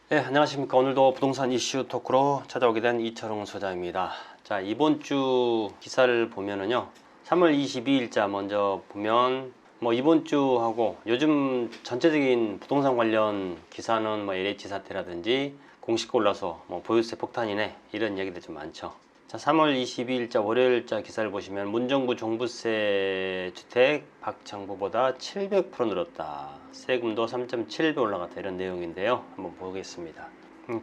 네, 안녕하십니까. 오늘도 부동산 이슈 토크로 찾아오게 된 이철웅 소장입니다. 자, 이번 주 기사를 보면은요, 3월 22일자 먼저 보면 이번 주하고 요즘 전체적인 부동산 관련 기사는 LH 사태라든지 공시가 올라서 보유세 폭탄이네 이런 얘기들 좀 많죠. 자, 3월 22일자 월요일자 기사를 보시면 문정부 종부세 주택 박장부보다 700% 늘었다. 세금도 3.7배 올라갔다. 이런 내용인데요. 한번 보겠습니다.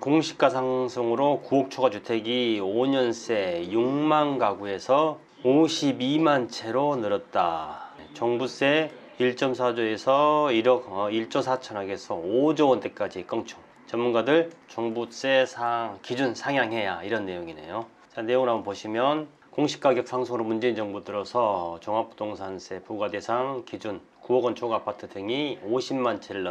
공시가 상승으로 9억 초과 주택이 5년새 6만 가구에서 52만 채로 늘었다. 종부세 1.4조에서 1억 1조 4천억에서 5조 원대까지 껑충. 전문가들 종부세 기준 상향해야 이런 내용이네요. 자, 내용을 한번 보시면 공시가격 상승으로 문재인 정부 들어서 종합부동산세 부과 대상 기준 9억 원 초과 아파트 등이 50만 채를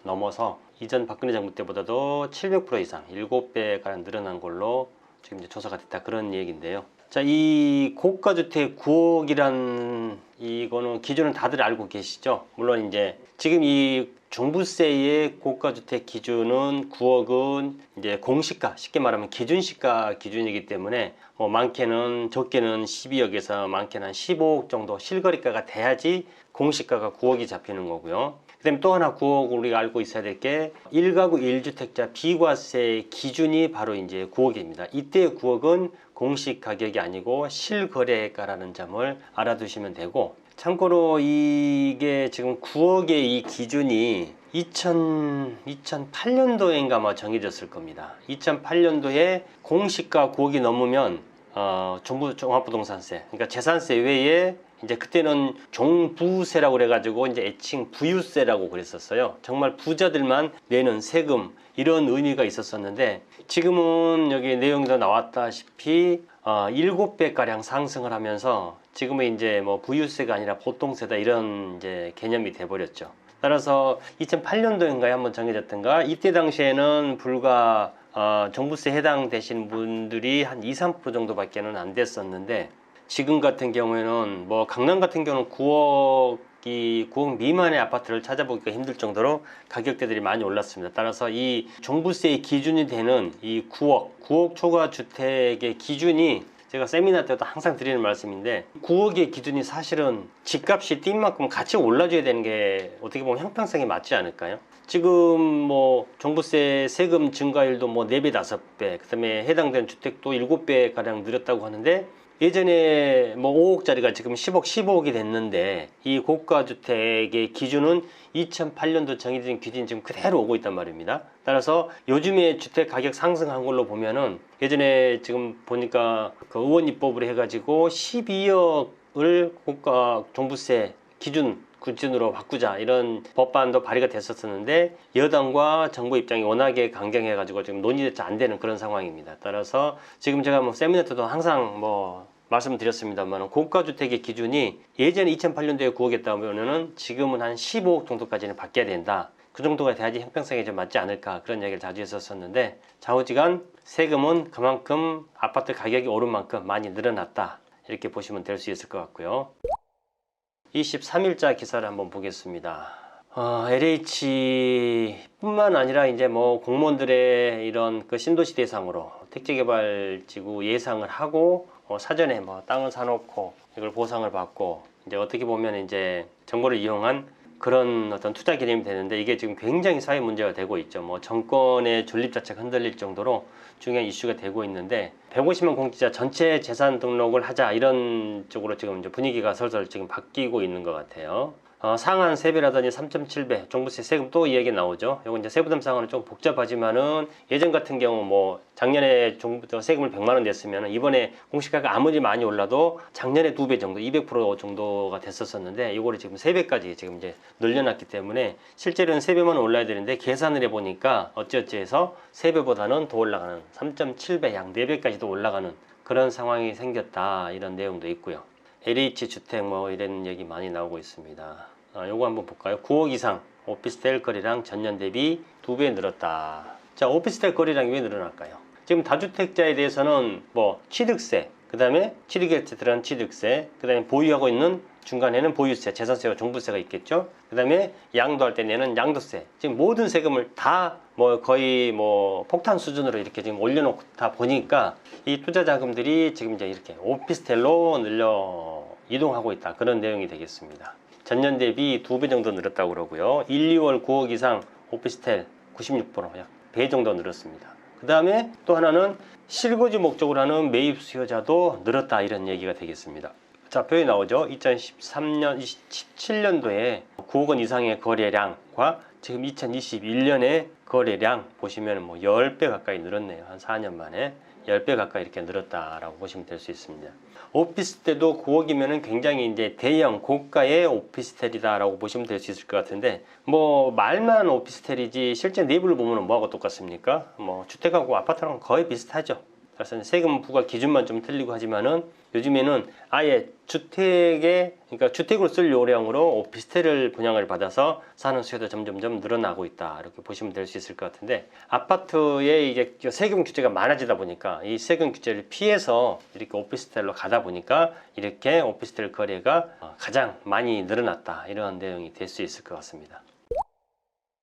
넘어서 이전 박근혜 정부 때보다도 700% 이상 7배가량 늘어난 걸로 지금 이제 조사가 됐다, 그런 얘기인데요. 자, 이 고가주택 9억이란 이거는 기준은 다들 알고 계시죠? 물론 이제 지금 이 종부세의 고가주택 기준은 9억은 이제 공시가, 쉽게 말하면 기준시가 기준이기 때문에 많게는 적게는 12억에서 많게는 한 15억 정도 실거래가가 돼야지 공시가가 9억이 잡히는 거고요. 그 다음에 또 하나 9억 우리가 알고 있어야 될 게 1가구 1주택자 비과세 기준이 바로 이제 9억입니다. 이때 9억은 공시 가격이 아니고 실거래가라는 점을 알아두시면 되고, 참고로 이게 지금 9억의 이 기준이 2008년도인가 아마 정해졌을 겁니다. 2008년도에 공시가 9억이 넘으면 종합부동산세, 그러니까 재산세 외에 이제 그때는 종부세라고 그래가지고 이제 애칭 부유세라고 그랬었어요. 정말 부자들만 내는 세금, 이런 의미가 있었었는데, 지금은 여기 내용에도 나왔다시피 7배가량 상승을 하면서 지금은 이제 부유세가 아니라 보통세다, 이런 이제 개념이 돼버렸죠. 따라서 2008년도인가에 한번 정해졌던가, 이때 당시에는 불과 종부세 해당되신 분들이 한 2~3% 정도밖에는 안 됐었는데, 지금 같은 경우에는 강남 같은 경우는 9억 미만의 아파트를 찾아보기가 힘들 정도로 가격대들이 많이 올랐습니다. 따라서 이 종부세의 기준이 되는 이 9억 초과 주택의 기준이, 제가 세미나 때도 항상 드리는 말씀인데, 9억의 기준이 사실은 집값이 뛴 만큼 같이 올라줘야 되는 게 어떻게 보면 형평성에 맞지 않을까요? 지금 종부세 세금 증가율도 4배, 5배, 그 다음에 해당되는 주택도 7배 가량 늘었다고 하는데, 예전에 5억짜리가 지금 10억, 15억이 됐는데, 이 고가주택의 기준은 2008년도 정해진 기준이 지금 그대로 오고 있단 말입니다. 따라서 요즘에 주택 가격 상승한 걸로 보면은, 예전에 지금 보니까 그 의원 입법을 해가지고 12억을 고가 종부세 기준으로 바꾸자, 이런 법안도 발의가 됐었는데, 여당과 정부 입장이 워낙에 강경해가지고 지금 논의가 안 되는 그런 상황입니다. 따라서 지금 제가 세미나 때도 항상 말씀드렸습니다만, 고가주택의 기준이 예전에 2008년도에 9억이었다면은 지금은 한 15억 정도까지는 바뀌어야 된다. 그 정도가 돼야지 형평성에 좀 맞지 않을까, 그런 얘기를 자주 했었는데, 좌우지간 세금은 그만큼 아파트 가격이 오른 만큼 많이 늘어났다, 이렇게 보시면 될 수 있을 것 같고요. 23일자 기사를 한번 보겠습니다. LH뿐만 아니라 이제 공무원들의 이런 그 신도시 대상으로 택지개발지구 예상을 하고 사전에 땅을 사놓고 이걸 보상을 받고, 이제 어떻게 보면 이제 정보를 이용한 그런 어떤 투자 개념이 되는데, 이게 지금 굉장히 사회 문제가 되고 있죠. 정권의 존립 자체가 흔들릴 정도로 중요한 이슈가 되고 있는데, 150만 공직자 전체 재산 등록을 하자, 이런 쪽으로 지금 이제 분위기가 설설 지금 바뀌고 있는 것 같아요. 상한 세배라든지 3.7배 종부세 세금, 또 이야기 나오죠. 이건 이제 세부담 상한은 좀 복잡하지만은, 예전 같은 경우 작년에 세금을 100만 원 냈으면 이번에 공시가가 아무리 많이 올라도 작년에 2배 정도, 200% 정도가 됐었는데, 이거를 지금 3배까지 지금 이제 늘려놨기 때문에 실제로는 3배만 올라야 되는데, 계산을 해보니까 어찌어찌 해서 3배보다는 더 올라가는 3.7배, 약 4배까지도 올라가는 그런 상황이 생겼다, 이런 내용도 있고요. LH주택 이런 얘기 많이 나오고 있습니다. 요거 한번 볼까요? 9억 이상 오피스텔 거래량 전년 대비 2배 늘었다. 자, 오피스텔 거래량이 왜 늘어날까요? 지금 다주택자에 대해서는 취득세, 그 다음에 취득에 들어간 취득세, 그 다음에 보유하고 있는 중간에는 보유세, 재산세와 종부세가 있겠죠. 그 다음에 양도할 때 내는 양도세. 지금 모든 세금을 다 뭐 거의 뭐 폭탄 수준으로 이렇게 지금 올려놓다 보니까 이 투자 자금들이 지금 이제 이렇게 오피스텔로 늘려 이동하고 있다. 그런 내용이 되겠습니다. 전년 대비 2배 정도 늘었다고 그러고요. 1, 2월 9억 이상 오피스텔 96%, 약 배 정도 늘었습니다. 그 다음에 또 하나는 실거주 목적으로 하는 매입 수요자도 늘었다, 이런 얘기가 되겠습니다. 자, 표에 나오죠. 2013년, 17년도에 9억 원 이상의 거래량과 지금 2021년의 거래량 보시면 뭐 10배 가까이 늘었네요. 한 4년 만에 10배 가까이 이렇게 늘었다라고 보시면 될 수 있습니다. 오피스텔도 9억이면은 굉장히 이제 대형 고가의 오피스텔이다라고 보시면 될 수 있을 것 같은데, 뭐 말만 오피스텔이지 실제 내부를 보면 뭐하고 똑같습니까? 뭐 주택하고 아파트랑 거의 비슷하죠. 그래서 세금 부과 기준만 좀 틀리고 하지만은 요즘에는 아예 그러니까 주택으로 쓸 요량으로 오피스텔을 분양을 받아서 사는 수요도 점점점 늘어나고 있다, 이렇게 보시면 될 수 있을 것 같은데, 아파트에 이게 세금 규제가 많아지다 보니까 이 세금 규제를 피해서 이렇게 오피스텔로 가다 보니까 이렇게 오피스텔 거래가 가장 많이 늘어났다, 이런 내용이 될 수 있을 것 같습니다.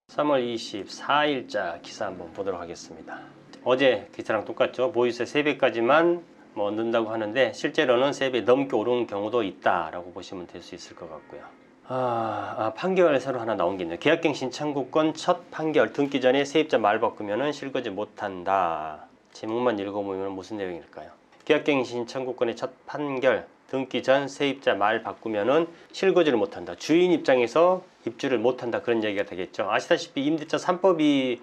3월 24일자 기사 한번 보도록 하겠습니다. 어제 기사랑 똑같죠. 보유세 3배까지만 뭐 넣는다고 하는데 실제로는 3배 넘게 오르는 경우도 있다라고 보시면 될 수 있을 것 같고요. 판결 새로 하나 나온 게 있네요. 계약갱신 청구권 첫 판결 등기 전에 세입자 말 바꾸면은 실거주 못한다. 제목만 읽어보면 무슨 내용일까요? 계약갱신 청구권의 첫 판결 등기 전 세입자 말 바꾸면은 실거주를 못한다. 주인 입장에서 입주를 못한다, 그런 얘기가 되겠죠. 아시다시피 임대차 3법이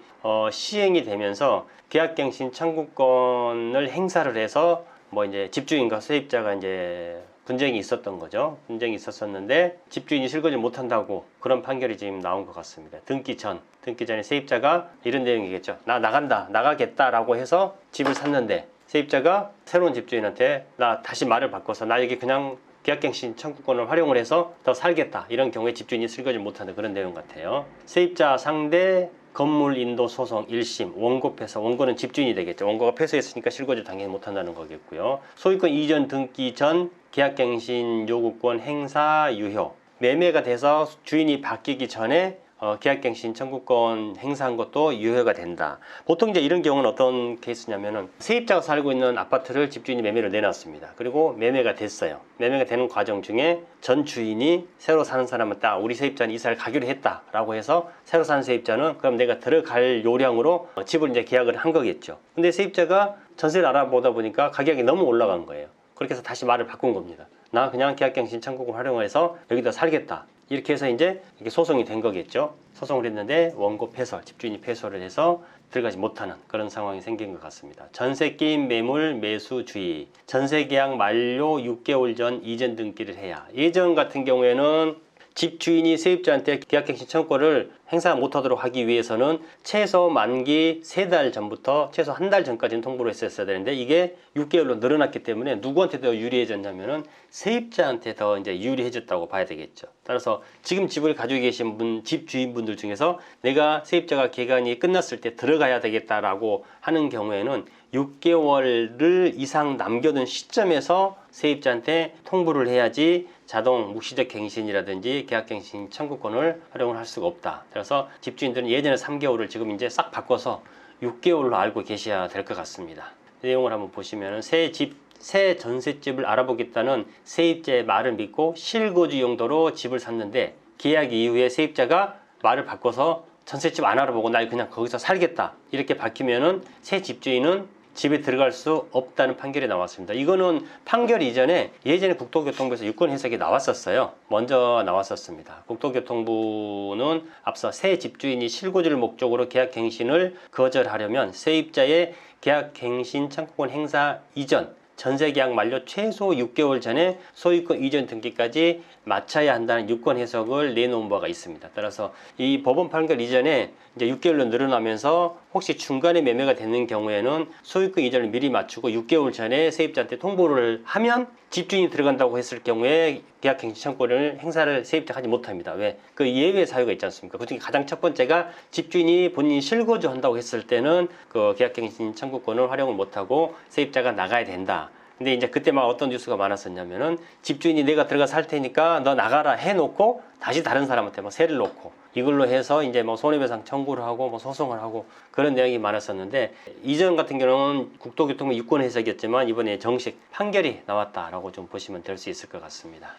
시행이 되면서 계약갱신 청구권을 행사를 해서 뭐 이제 집주인과 세입자가 이제 분쟁이 있었던 거죠. 분쟁이 있었었는데 집주인이 실거주 못한다고 그런 판결이 지금 나온 것 같습니다. 등기 전에 세입자가 이런 내용이겠죠. 나 나가겠다라고 해서 집을 샀는데 세입자가 새로운 집주인한테 나 다시 말을 바꿔서 나 여기 그냥 계약갱신 청구권을 활용을 해서 더 살겠다, 이런 경우에 집주인이 실거주 못하는 그런 내용 같아요. 세입자 상대 건물 인도 소송 1심 원고 패소, 원고는 집주인이 되겠죠. 원고가 패소했으니까 실거주 당연히 못한다는 거겠고요. 소유권 이전 등기 전 계약갱신 요구권 행사 유효, 매매가 돼서 주인이 바뀌기 전에 계약갱신 청구권 행사한 것도 유효가 된다. 보통 이제 이런 경우는 어떤 케이스냐면은 세입자가 살고 있는 아파트를 집주인이 매매를 내놨습니다. 그리고 매매가 됐어요. 매매가 되는 과정 중에 전 주인이 새로 사는 사람한테 우리 세입자는 이사를 가기로 했다라고 해서 새로 사는 세입자는 그럼 내가 들어갈 요량으로 집을 이제 계약을 한 거겠죠. 근데 세입자가 전세를 알아보다 보니까 가격이 너무 올라간 거예요. 그렇게 해서 다시 말을 바꾼 겁니다. 나 그냥 계약갱신 청구권 활용해서 여기다 살겠다. 이렇게 해서 이제 이게 소송이 된 거겠죠. 소송을 했는데 원고 패소, 집주인이 패소를 해서 들어가지 못하는 그런 상황이 생긴 것 같습니다. 전세 게임 매물 매수 주의, 전세 계약 만료 6개월 전 이전 등기를 해야. 예전 같은 경우에는 집주인이 세입자한테 계약갱신 청구권을 행사 못하도록 하기 위해서는 최소 만기 3달 전부터 최소 한 달 전까지는 통보를 했었어야 되는데 이게 6개월로 늘어났기 때문에 누구한테 더 유리해졌냐면은 세입자한테 더 이제 유리해졌다고 봐야 되겠죠. 따라서 지금 집을 가지고 계신 집주인분들 중에서 내가 세입자가 기간이 끝났을 때 들어가야 되겠다라고 하는 경우에는 6개월을 이상 남겨둔 시점에서 세입자한테 통보를 해야지 자동 묵시적 갱신이라든지 계약갱신 청구권을 활용을 할 수가 없다. 그래서 집주인들은 예전에 3개월을 지금 이제 싹 바꿔서 6개월로 알고 계셔야 될 것 같습니다. 내용을 한번 보시면 새 전셋집을 알아보겠다는 세입자의 말을 믿고 실거주 용도로 집을 샀는데 계약 이후에 세입자가 말을 바꿔서 전셋집 안 알아보고 나 그냥 거기서 살겠다, 이렇게 바뀌면은 새 집주인은 집에 들어갈 수 없다는 판결이 나왔습니다. 이거는 판결 이전에 예전에 국토교통부에서 유권 해석이 나왔었어요. 먼저 나왔었습니다. 국토교통부는 앞서 새 집주인이 실거주를 목적으로 계약갱신을 거절하려면 세입자의 계약갱신 청구권 행사 이전 전세계약 만료 최소 6개월 전에 소유권 이전 등기까지 마쳐야 한다는 유권 해석을 내놓은 바가 있습니다. 따라서 이 법원 판결 이전에 이제 6개월로 늘어나면서 혹시 중간에 매매가 되는 경우에는 소유권 이전을 미리 마치고 6개월 전에 세입자한테 통보를 하면 집주인이 들어간다고 했을 경우에 계약갱신 청구권을 행사를 세입자가 하지 못합니다. 왜? 그 예외 사유가 있지 않습니까? 그중에 가장 첫 번째가 집주인이 본인이 실거주 한다고 했을 때는 그 계약갱신 청구권을 활용을 못하고 세입자가 나가야 된다. 근데 이제 그때 막 어떤 뉴스가 많았었냐면은 집주인이 내가 들어가 살 테니까 너 나가라 해놓고 다시 다른 사람한테 뭐 세를 놓고 이걸로 해서 이제 뭐 손해배상 청구를 하고 뭐 소송을 하고 그런 내용이 많았었는데, 이전 같은 경우는 국토교통부 유권 해석이었지만 이번에 정식 판결이 나왔다라고 좀 보시면 될 수 있을 것 같습니다.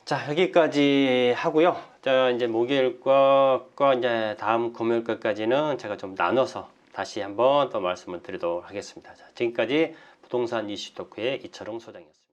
자, 여기까지 하고요. 자, 이제 목요일 거과 이제 다음 금요일 거까지는 제가 좀 나눠서 다시 한번 더 말씀을 드리도록 하겠습니다. 자, 지금까지 부동산 이슈 토크의 이철웅 소장이었습니다.